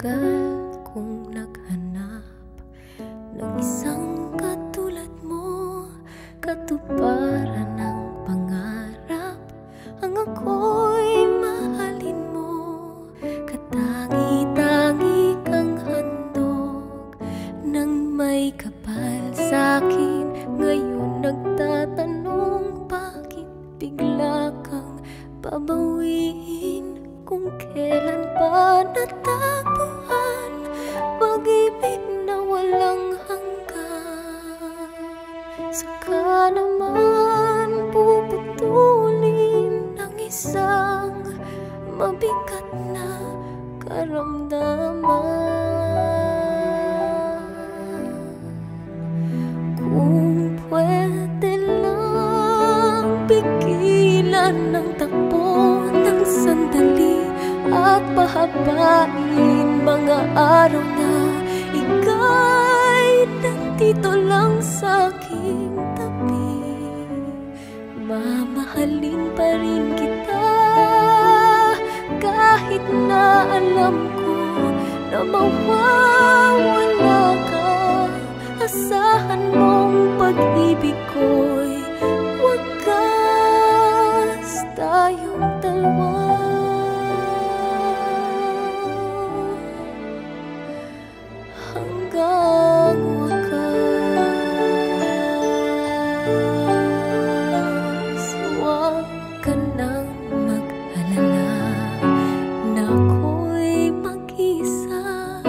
Matagal kong naghanap ng isang katulad mo, katuparan ng pangarap, ang ako'y mahalin mo. Katangi-tangi kang handog nang may kapal sa'kin. Ngayon nagtatanong, bakit bigla kang babawiin? Kung kailan pa natagpuan pag-ibig na walang hanggan, saka naman puputulin ng isang mabigat na karamdaman. Kung pwede lang pigilan ng takbo ng sandali at pahabain mga araw na ika'y nandito lang sa aking tabi. Mamahalin pa rin kita kahit na alam ko na mawawala ka. Asahan mong pag-ibig ko'y wagas tayong dalawa. Hanggang wakas, huwag ka nang mag-alala na ako'y mag-isa.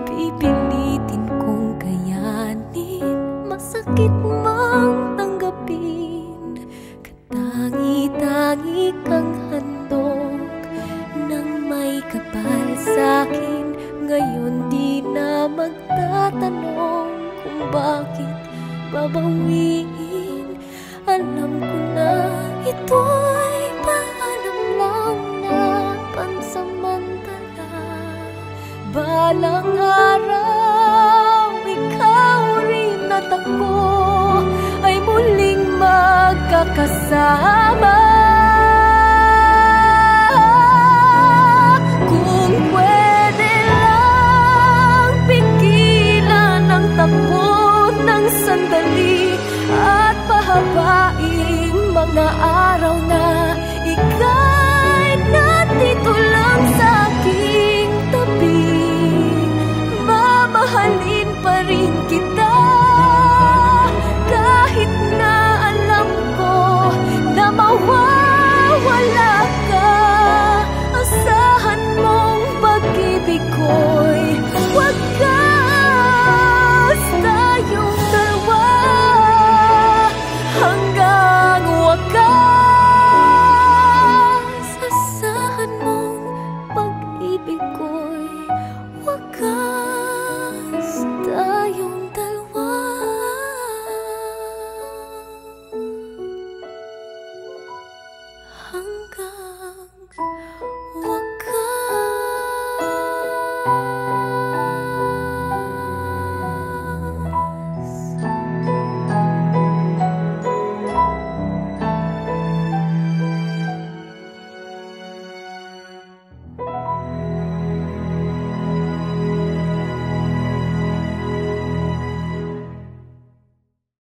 Pipilitin kong kayanin, masakit mang tanggapin. Katangi-tangi kang handog nang may kapal sa'kin. Ngayon di na magtatanong kung bakit babawiin. Alam ko na ito'y paalam lang na pansamantala. Balang araw, ikaw rin at ako ay muling magkakasama.